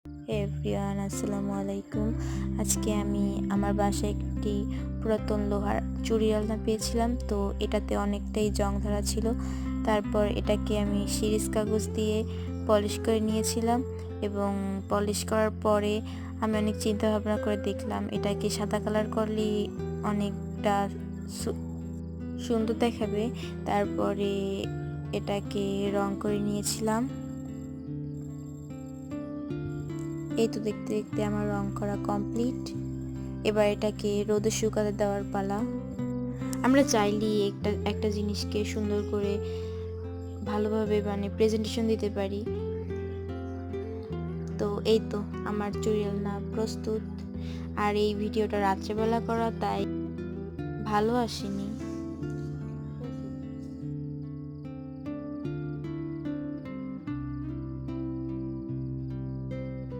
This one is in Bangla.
এভরিওয়ান, আসসালামু আলাইকুম। আজকে আমি আমার বাসায় একটি পুরাতন লোহার চুড়ি আলনা পেয়েছিলাম। তো এটাতে অনেকটাই জং ধরা ছিল। তারপর এটাকে আমি সিরিজ কাগজ দিয়ে পলিশ করে নিয়েছিলাম এবং পলিশ করার পরে আমি অনেক চিন্তা ভাবনা করে দেখলাম এটাকে সাদা কালার করলেই অনেকটা সুন্দর দেখাবে। তারপরে এটাকে রং করে নিয়েছিলাম। এই তো দেখতে দেখতে আমার রং করা কমপ্লিট। এবার এটাকে রোদে শুকাতে দেওয়ার পালা। আমরা চাইলেই একটা জিনিসকে সুন্দর করে ভালোভাবে প্রেজেন্টেশন দিতে পারি। তো এই তো আমার চুড়ি আলনা প্রস্তুত। আর এই ভিডিওটা রাত্রেবেলা করা, তাই ভালো আসেনি।